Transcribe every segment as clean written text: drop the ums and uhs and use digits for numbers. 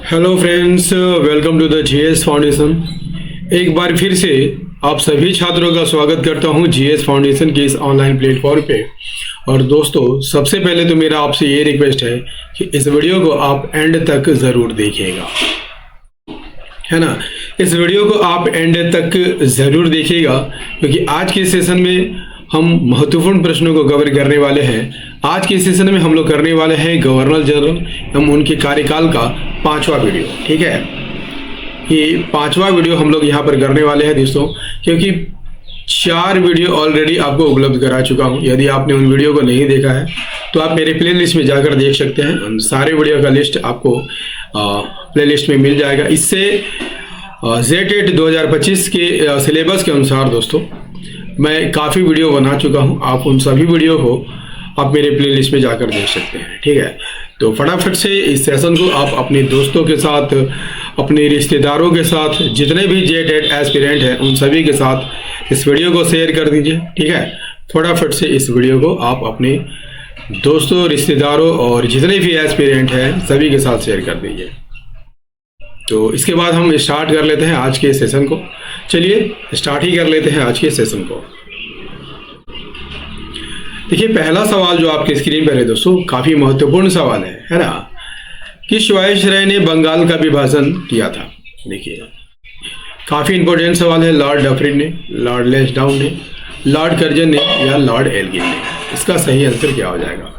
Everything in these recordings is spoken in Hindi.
Hello friends, welcome to the GS Foundation. एक बार फिर से आप सभी छात्रों का स्वागत करता हूं जीएस फाउंडेशन के इस ऑनलाइन प्लेटफॉर्म पे। और दोस्तों, सबसे पहले तो मेरा आपसे ये रिक्वेस्ट है कि इस वीडियो को आप एंड तक ज़रूर देखिएगा, है ना। इस वीडियो को आप एंड तक ज़रूर देखिएगा क्योंकि आज के सेशन में हम महत्वपूर्ण प्रश्नों को कवर करने वाले हैं। आज के सेशन में हम लोग करने वाले हैं गवर्नर जनरल एवं उनके कार्यकाल का 5वां वीडियो। ठीक है, ये 5वां वीडियो हम लोग यहाँ पर करने वाले हैं दोस्तों, क्योंकि 4 वीडियो ऑलरेडी आपको उपलब्ध करा चुका हूँ। यदि आपने उन वीडियो को नहीं देखा है तो आप मेरे प्ले लिस्ट में जाकर देख सकते हैं। उन सारे वीडियो का लिस्ट आपको प्ले लिस्ट में मिल जाएगा। इससे ZET 2025 के सिलेबस के अनुसार दोस्तों मैं काफ़ी वीडियो बना चुका हूं। आप उन सभी वीडियो को आप मेरे प्लेलिस्ट में जाकर देख सकते हैं। ठीक है, तो फटाफट से इस सेशन को आप अपने दोस्तों के साथ, अपने रिश्तेदारों के साथ, जितने भी ZET एस्पिरेंट हैं उन सभी के साथ इस वीडियो को शेयर कर दीजिए। ठीक है, फटाफट से इस वीडियो को आप अपने दोस्तों, रिश्तेदारों और जितने भी एस्पिरेंट हैं सभी के साथ शेयर कर दीजिए। तो इसके बाद हम स्टार्ट कर लेते हैं आज के सेशन को। चलिए स्टार्ट ही कर लेते हैं आज के सेशन को। देखिए, पहला सवाल जो आपके स्क्रीन पर है दोस्तों, काफी महत्वपूर्ण सवाल है ना। किस वायसराय ने बंगाल का विभाजन किया था? देखिए, काफी इंपॉर्टेंट सवाल है। लॉर्ड डफरिन ने, लॉर्ड लैंसडाउन ने, लॉर्ड कर्जन ने या लॉर्ड एल्गिन ने? इसका सही आंसर क्या हो जाएगा?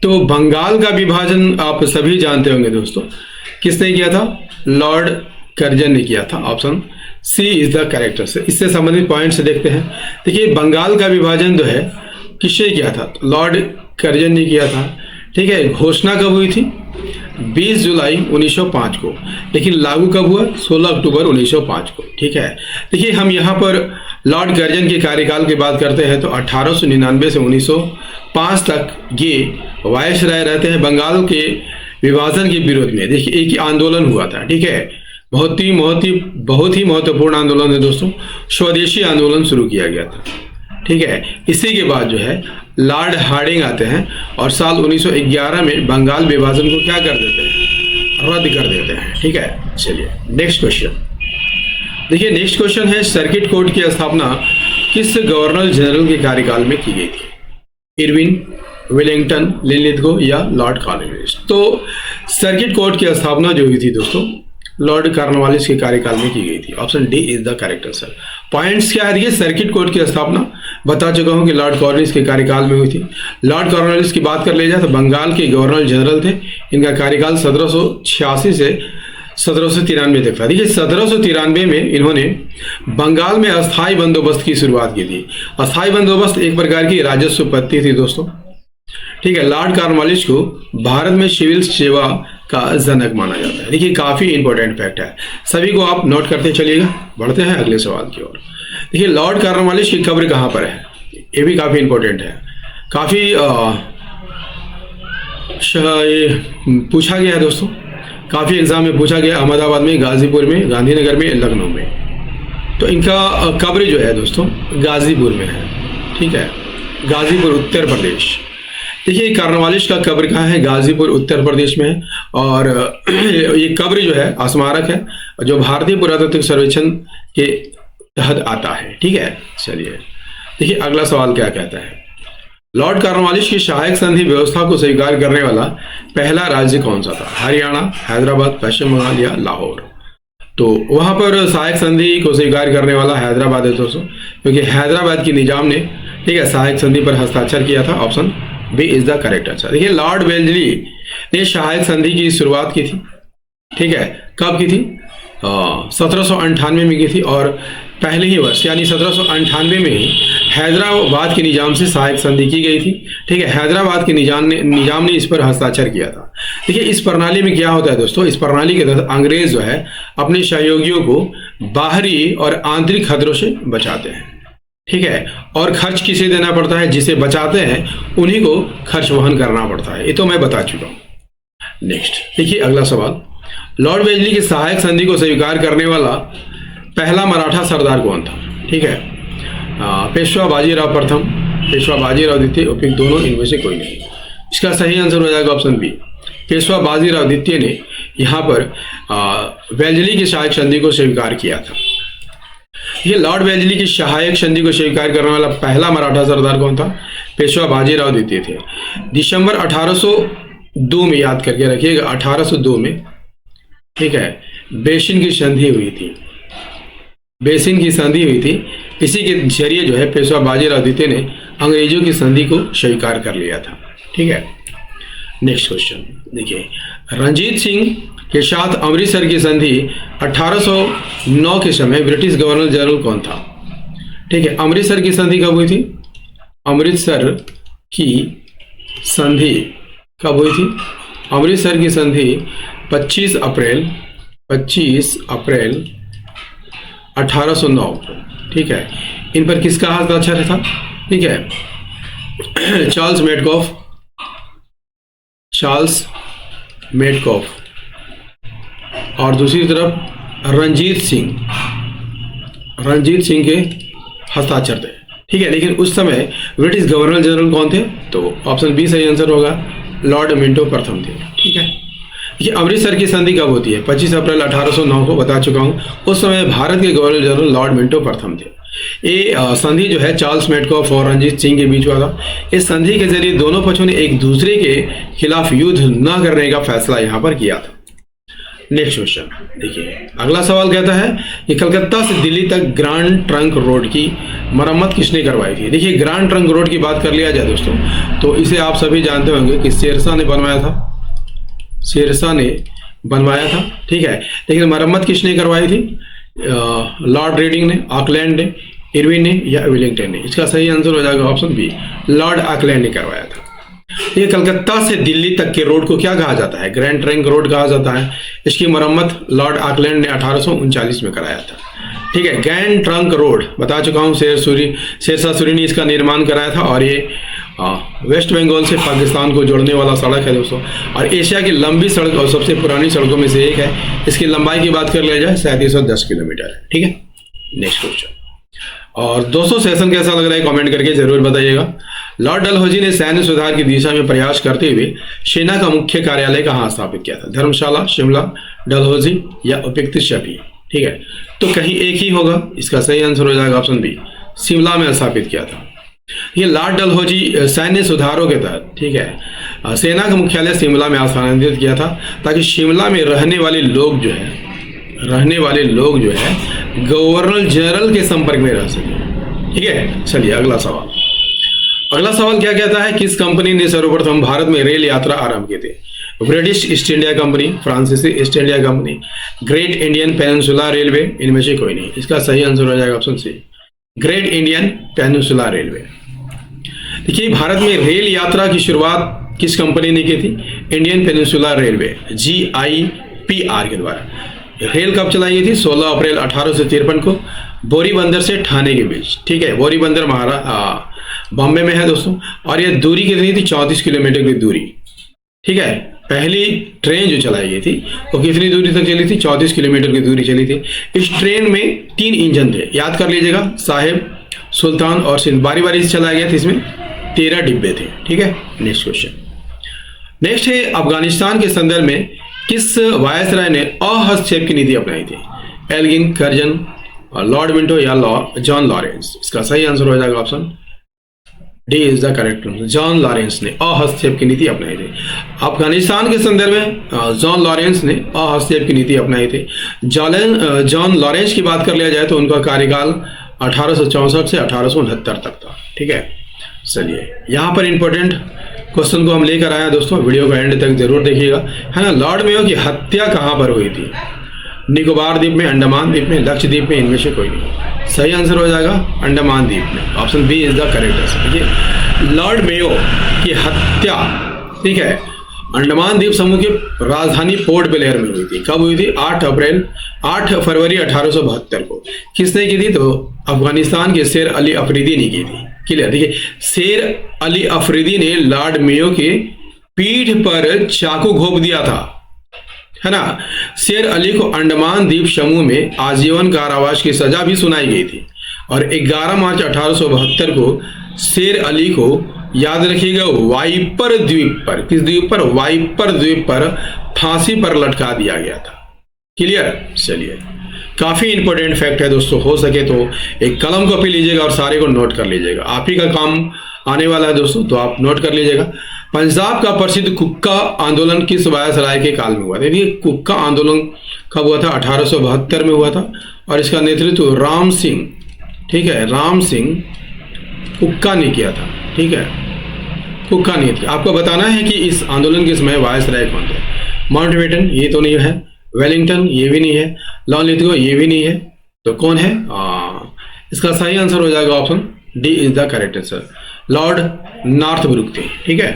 तो बंगाल का विभाजन आप सभी जानते होंगे दोस्तों, किसने किया था? लॉर्ड कर्जन ने किया था। Option C is the correct answer. इससे संबंधित पॉइंट से देखते हैं। देखिए, बंगाल का विभाजन जो है किसने किया था? लॉर्ड कर्जन ने किया था। ठीक है, घोषणा कब हुई थी? 20 जुलाई 1905 को, लेकिन लागू कब हुआ? 16 अक्टूबर 1905 को। ठीक है, देखिए हम यहाँ पर लॉर्ड कर्जन के कार्यकाल की बात करते हैं तो 1899 से 1905 तक ये वायसराय रहते हैं। बंगाल के विभाजन के विरोध में देखिए एक आंदोलन हुआ था। ठीक है, बहुत ही महत्वपूर्ण आंदोलन है दोस्तों। स्वदेशी आंदोलन शुरू किया गया था। ठीक है, इसी के बाद जो है लॉर्ड हार्डिंग आते हैं और साल 1911 में बंगाल विभाजन को क्या कर देते हैं? रद्द कर देते हैं। ठीक है, चलिए नेक्स्ट क्वेश्चन। देखिए, नेक्स्ट क्वेश्चन है, सर्किट कोर्ट की स्थापना किस गवर्नर जनरल के कार्यकाल में की गई थी? इरविन, वेलिंगटन, लिनलिथगो या लॉर्ड कॉर्नवालिस? तो सर्किट कोर्ट की स्थापना जो हुई थी दोस्तों, लॉर्ड कॉर्नवालिस के कार्यकाल में की गई थी। Option D is the correct answer. Points क्या है? सर्किट कोर्ट की स्थापना बता चुका हूं कि लॉर्ड कॉर्नवालिस के कार्यकाल में हुई थी। लॉर्ड कॉर्नवालिस की बात कर ले जाए तो बंगाल के गवर्नर जनरल थे। इनका कार्यकाल 1786 से 1793 तक था। देखिए, 1793 में इन्होंने बंगाल में अस्थायी बंदोबस्त की शुरुआत की थी। अस्थायी बंदोबस्त एक प्रकार की राजस्व पद्धति थी दोस्तों। ठीक है, लॉर्ड कॉर्नवालिस को भारत में सिविल सेवा का जनक माना जाता है। देखिए, काफी इंपॉर्टेंट फैक्ट है, सभी को आप नोट करते चलिएगा। बढ़ते हैं अगले सवाल की ओर। देखिए, लॉर्ड कॉर्नवालिस की कब्र कहाँ पर है? ये भी काफी इंपॉर्टेंट है। काफी पूछा गया है दोस्तों, काफी एग्जाम में पूछा गया। अहमदाबाद में, गाजीपुर में, गांधीनगर में, लखनऊ में। तो इनका कब्र जो है दोस्तों गाजीपुर में है। ठीक है, गाजीपुर, उत्तर प्रदेश। देखिए, कॉर्नवालिस का कब्र कहाँ है? गाजीपुर, उत्तर प्रदेश में है। और ये कब्र जो है स्मारक है जो भारतीय पुरातत्व सर्वेक्षण के तहत आता है। ठीक है, चलिए देखिए अगला सवाल क्या कहता है। लॉर्ड कॉर्नवालिस की सहायक संधि व्यवस्था को स्वीकार करने वाला पहला राज्य कौन सा था? हरियाणा, हैदराबाद, पश्चिम बंगाल या लाहौर? तो वहां पर सहायक संधि को स्वीकार करने वाला हैदराबाद है दोस्तों, क्योंकि हैदराबाद की निजाम ने, ठीक है, सहायक संधि पर हस्ताक्षर किया था। Option B is the correct answer. देखिए, लॉर्ड वेल्जली ने सहायक संधि की शुरुआत की थी। ठीक है, कब की थी? 1798 में की थी और पहले ही वर्ष यानी 1798 में ही हैदराबाद के निजाम से सहायक संधि की गई थी। ठीक है, हैदराबाद के निजाम ने इस पर हस्ताक्षर किया था। देखिए, इस प्रणाली में क्या होता है दोस्तों, इस प्रणाली के तहत अंग्रेज जो है अपने सहयोगियों को बाहरी और आंतरिक खतरों से बचाते हैं। ठीक है, और खर्च किसे देना पड़ता है? जिसे बचाते हैं उन्हीं को खर्च वहन करना पड़ता है। ये तो मैं बता चुका हूं। नेक्स्ट देखिए अगला सवाल। लॉर्ड वेल्जली की सहायक संधि को स्वीकार करने वाला पहला मराठा सरदार कौन था? ठीक है, पेशवा बाजीराव प्रथम, पेशवा बाजीराव द्वितीय, उपयुक्त दोनों, इनमें से कोई नहीं। इसका सही आंसर हो जाएगा ऑप्शन बी। पेशवा बाजीराव द्वितीय ने यहाँ पर वेल्जली की सहायक संधि को स्वीकार किया था। ये लॉर्ड वेल्जली की सहायक संधि को स्वीकार करने वाला पहला मराठा सरदार कौन था? पेशवा बाजीराव द्वितीय थे। दिसंबर 1802 में, याद करके रखिएगा, 1802 में, ठीक है, बेसिन की संधि हुई थी। बेसिन की संधि हुई थी। इसी के जरिए जो है पेशवा बाजीराव द्वितीय ने अंग्रेजों की संधि को स्वीकार कर लिया था। ठीक है, नेक्स्ट क्वेश्चन देखिए, रणजीत सिंह के साथ अमृतसर की संधि 1809 के समय ब्रिटिश गवर्नर जनरल कौन था? ठीक है, अमृतसर की संधि कब हुई थी? अमृतसर की संधि कब हुई थी? अमृतसर की संधि 25 अप्रैल 1809 को। ठीक है, इन पर किसका हस्ताक्षर था? ठीक है, चार्ल्स मेडकॉफ और दूसरी तरफ रणजीत सिंह के हस्ताक्षर थे। ठीक है, लेकिन उस समय ब्रिटिश गवर्नर जनरल कौन थे? तो ऑप्शन बी सही आंसर होगा, लॉर्ड मिंटो प्रथम थे। ठीक है, ये अमृतसर की संधि कब होती है? 25 अप्रैल 1809 को, बता चुका हूं। उस समय भारत के गवर्नर जनरल लॉर्ड मिंटो प्रथम थे। ये संधि जो है चार्ल्स मेडकॉफ और रणजीत सिंह के बीच हुआ था। इस संधि के जरिए दोनों पक्षों ने एक दूसरे के खिलाफ युद्ध न करने का फैसला यहां पर किया था। नेक्स्ट क्वेश्चन देखिए, अगला सवाल कहता है कि कलकत्ता से दिल्ली तक ग्रैंड ट्रंक रोड की मरम्मत किसने करवाई थी? देखिए, ग्रैंड ट्रंक रोड की बात कर लिया जाए दोस्तों, तो इसे आप सभी जानते होंगे कि शेरशाह ने बनवाया था। ठीक है, लेकिन मरम्मत किसने करवाई थी? लॉर्ड रेडिंग ने, ऑकलैंड ने, इरविन ने या विलिंगटन ने? इसका सही आंसर हो जाएगा ऑप्शन बी, लॉर्ड ऑकलैंड ने करवाया था। ये कलकत्ता से दिल्ली तक के रोड को क्या कहा जाता है? ग्रैंड ट्रंक रोड कहा जाता है। इसकी मरम्मत लॉर्ड ऑकलैंड ने 1839 में कराया था। ठीक है, ग्रैंड ट्रंक रोड बता चुका हूँ, शेरशाह सूरी ने इसका निर्माण कराया था और ये वेस्ट बंगाल से पाकिस्तान को जोड़ने वाला सड़क है दोस्तों, और एशिया की लंबी सड़क और सबसे पुरानी सड़कों में से एक है। इसकी लंबाई की बात कर लिया जाए 3710 किलोमीटर है। ठीक है, नेक्स्ट क्वेश्चन। और दोस्तों, सेशन कैसा लग रहा है कमेंट करके जरूर बताइएगा। लॉर्ड डलहौजी ने सैन्य सुधार की दिशा में प्रयास करते हुए सेना का मुख्य कार्यालय कहाँ स्थापित किया था? धर्मशाला, शिमला, डलहौजी या उपयुक्त सभी? ठीक है, तो कहीं एक ही होगा। इसका सही आंसर हो जाएगा ऑप्शन बी, शिमला में स्थापित किया था। ये लॉर्ड डलहौजी सैन्य सुधारों के तहत, ठीक है, सेना का मुख्यालय शिमला में स्थानांतरित किया था ताकि शिमला में रहने वाले लोग जो है गवर्नर जनरल के संपर्क में रह सके। ठीक है, चलिए अगला सवाल क्या कहता है? किस कंपनी ने सर्वप्रथम भारत में रेल यात्रा आरंभ की थी? ब्रिटिश ईस्ट इंडिया कंपनी, फ्रांसीसी East India Company, Great Indian Peninsula Railway, इनमें से कोई नहीं। इसका सही आंसर हो जाएगा option C, Great Indian Peninsula Railway. देखिए, भारत में रेल यात्रा की शुरुआत किस कंपनी ने की थी? इंडियन पेनिनसुला रेलवे, GIPR के द्वारा। रेल कब चलाई गई थी? 16 अप्रैल 1853 को बोरीबंदर से ठाणे के बीच। ठीक है, बोरीबंदर बॉम्बे में है दोस्तों, और यह दूरी कितनी थी? 34 किलोमीटर की दूरी। ठीक है, पहली ट्रेन जो चलाई गई थी वो कितनी दूरी तक चली थी? 34 किलोमीटर की दूरी चली थी। इस ट्रेन में 3 इंजन थे, याद कर लीजिएगा, साहिब, सुल्तान और सिंध। बारी बारी से चलाया गया था, इसमें 13 डिब्बे थे। ठीक है, नेक्स्ट क्वेश्चन। नेक्स्ट है, अफगानिस्तान के संदर्भ में किस वायसराय ने अहस्तक्षेप की नीति अपनाई थी? एल्गिन, कर्जन, लॉर्ड मिंटो या जॉन लॉरेंस? इसका सही आंसर हो जाएगा option D is the correct answer, John Lawrence ने अहस्तक्षेप की नीति अपनाई थी। अफगानिस्तान के संदर्भ में जॉन लॉरेंस ने अहस्तक्षेप की नीति अपनाई थी। जॉन लॉरेंस की बात कर लिया जाए तो उनका कार्यकाल 1864 से 1869 तक था। ठीक है, चलिए यहाँ पर इंपॉर्टेंट क्वेश्चन को हम लेकर आए हैं दोस्तों, वीडियो को एंड तक जरूर देखिएगा, है ना। लॉर्ड मेयो की हत्या कहाँ पर हुई थी? निकोबार द्वीप में, अंडमान द्वीप में, लक्षद्वीप में, इनमें से कोई नहीं। सही आंसर हो जाएगा अंडमान द्वीप में, option B is the correct answer. देखिए, लॉर्ड मेयो की हत्या, ठीक है, अंडमान द्वीप समूह की राजधानी पोर्ट ब्लेयर में हुई थी। कब हुई थी? 8 फरवरी 1872 को। किसने की थी? तो अफगानिस्तान के शेर अली अफरीदी ने की थी। क्लियर? देखिए, शेर अली अफरीदी ने लॉर्ड मेयो के पीठ पर चाकू घोंप दिया था, है ना। शेर अली को अंडमान द्वीप समूह में आजीवन कारावास की सजा भी सुनाई गई थी और 11 मार्च 1872 को शेर अली को, याद रखिएगा, वाइपर द्वीप पर, किस द्वीप पर? वाइपर द्वीप पर फांसी पर लटका दिया गया था। क्लियर? चलिए, काफी इंपॉर्टेंट फैक्ट है दोस्तों, हो सके तो एक कलम कॉपी लीजिएगा और सारे को नोट कर लीजिएगा, आप ही का काम आने वाला है दोस्तों, तो आप नोट कर लीजिएगा। पंजाब का प्रसिद्ध कुक्का आंदोलन किस वायसराय के काल में हुआ था? देखिए, कुक्का आंदोलन कब हुआ था? 1872 में हुआ था और इसका नेतृत्व राम सिंह, ठीक है, राम सिंह कुक्का ने किया था। ठीक है, कुक्का ने किया। आपको बताना है कि इस आंदोलन के समय वायसराय कौन थे? माउंटबेटन, ये तो नहीं है। वेलिंगटन, ये भी नहीं है। लॉर्ड लिथगो, ये भी नहीं है। तो कौन है? इसका सही आंसर हो जाएगा option D is the correct answer, Lord Northbrook थे। ठीक है,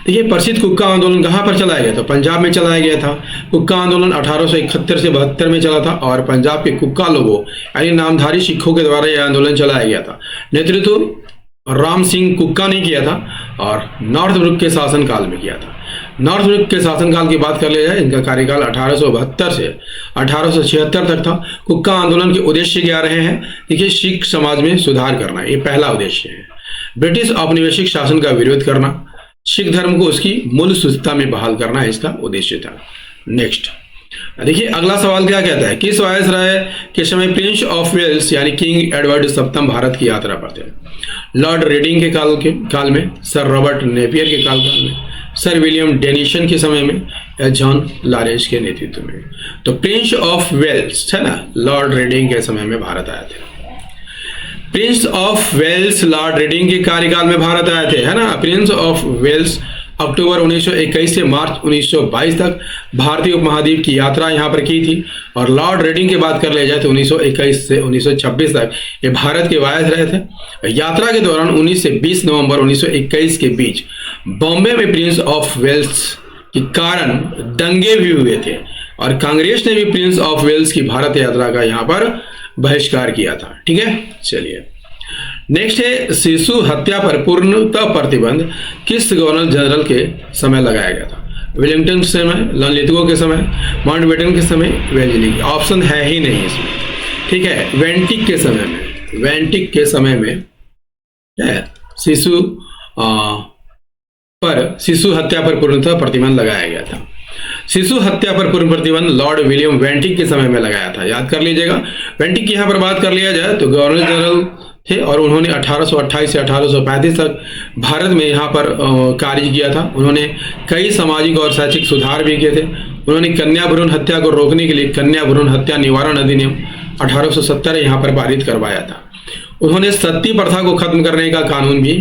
देखिए, प्रसिद्ध कुक्का आंदोलन कहाँ पर चलाया गया था? पंजाब में चलाया गया था। कुक्का आंदोलन 1871 से 72 में चला था और पंजाब के कुक्का लोगों यानी नामधारी सिखों के द्वारा यह आंदोलन चलाया गया था। नेतृत्व राम सिंह कुक्का ने किया था और नॉर्थब्रुक के शासनकाल में किया था। नॉर्थब्रुक के शासनकाल की बात कर लिया जाए, इनका कार्यकाल 1872 से 1876 तक था। कुक्का आंदोलन के उद्देश्य क्या रहे हैं? देखिए, सिख समाज में सुधार करना, ये पहला उद्देश्य है। ब्रिटिश औपनिवेशिक शासन का विरोध करना, सिख धर्म को उसकी मूल शुद्धता में बहाल करना इसका उद्देश्य था। नेक्स्ट देखिए, अगला सवाल क्या कहता है? किस वायसराय के समय प्रिंस ऑफ वेल्स यानी किंग एडवर्ड सप्तम भारत की यात्रा पर थे? लॉर्ड रेडिंग के काल में, सर रॉबर्ट नेपियर के काल में, सर विलियम डेनिसन के समय में या जॉन लॉरेंस के नेतृत्व में? तो प्रिंस ऑफ वेल्स है ना, लॉर्ड रेडिंग के समय में भारत आए थे। Prince of Wales Lord Reading के कार्यकाल में भारत आए थे, है ना। प्रिंस ऑफ वेल्स अक्टूबर 1921 से मार्च 1922 तक भारतीय उपमहाद्वीप की यात्रा यहाँ पर की थी। और लॉर्ड रेडिंग की बात कर लिया जाए तो 1921 से 1926 तक ये भारत के वायसराय थे। यात्रा के दौरान 19 से 20 नवंबर 1921 के बीच बॉम्बे में प्रिंस ऑफ वेल्स के कारण दंगे भी हुए थे और कांग्रेस ने भी प्रिंस ऑफ वेल्स की भारत यात्रा का यहाँ पर बहिष्कार किया था। ठीक है, चलिए नेक्स्ट है, शिशु हत्या पर पूर्णतः प्रतिबंध किस गवर्नर जनरल के समय लगाया गया था? वेलिंगटन के समय, लॉर्ड लिथगो के समय, माउंटबेटन के समय, वेलेस्ली? ऑप्शन है ही नहीं इसमें। ठीक है, वेंटिक के समय में, वेंटिक के समय में शिशु हत्या पर पूर्णतः प्रतिबंध लगाया गया था। शिशु हत्या पर पूर्ण प्रतिबंध लॉर्ड विलियम वेंटिक के समय में लगाया था, याद कर लीजिएगा। वेंटिक की यहाँ पर बात कर लिया जाए तो गवर्नर जनरल थे और उन्होंने 1828 से 1835 तक भारत में यहाँ पर कार्य किया था। उन्होंने कई सामाजिक और शैक्षिक सुधार भी किए थे। उन्होंने कन्या भ्रूण हत्या को रोकने के लिए कन्या भ्रूण हत्या निवारण अधिनियम 1870 यहाँ पर पारित करवाया था। उन्होंने सती प्रथा को खत्म करने का कानून भी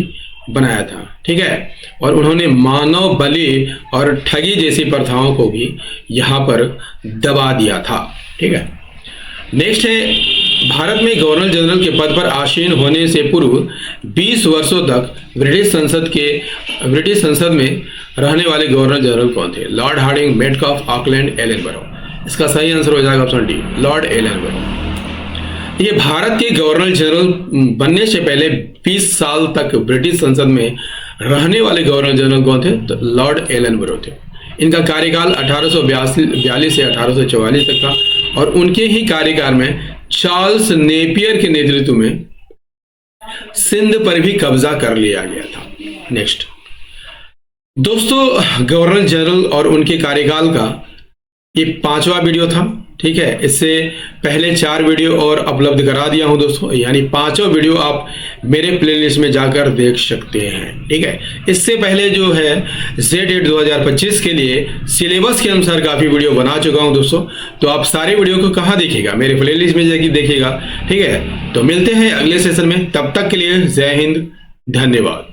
बनाया था। ठीक है, और उन्होंने मानव बलि और ठगी जैसी प्रथाओं को भी यहाँ पर दबा दिया था। ठीक है, नेक्स्ट है, भारत में गवर्नर जनरल के पद पर आसीन होने से पूर्व 20 वर्षों तक ब्रिटिश संसद में रहने वाले गवर्नर जनरल कौन थे? Lord Hardinge, Metcalfe, Auckland, Ellenborough? इसका सही आंसर हो जाएगा ऑप्शन डी, लॉर्ड एलनबरो। ये भारत के गवर्नर जनरल बनने से पहले 20 साल तक ब्रिटिश संसद में रहने वाले गवर्नर जनरल कौन थे? तो लॉर्ड एलनबरो थे। इनका कार्यकाल 1842 से 1844 तक था और उनके ही कार्यकाल में चार्ल्स नेपियर के नेतृत्व में सिंध पर भी कब्जा कर लिया गया था। नेक्स्ट दोस्तों, गवर्नर जनरल और उनके कार्यकाल का ये 5वां वीडियो था। ठीक है, इससे पहले 4 वीडियो और उपलब्ध करा दिया हूं दोस्तों, यानी 5वां वीडियो आप मेरे प्लेलिस्ट में जाकर देख सकते हैं। ठीक है, इससे पहले जो है Z8 2025 के लिए सिलेबस के अनुसार काफ़ी वीडियो बना चुका हूं दोस्तों, तो आप सारे वीडियो को कहाँ देखेगा? मेरे प्लेलिस्ट में जाके देखिएगा। ठीक है, तो मिलते हैं अगले सेशन में, तब तक के लिए जय हिंद, धन्यवाद।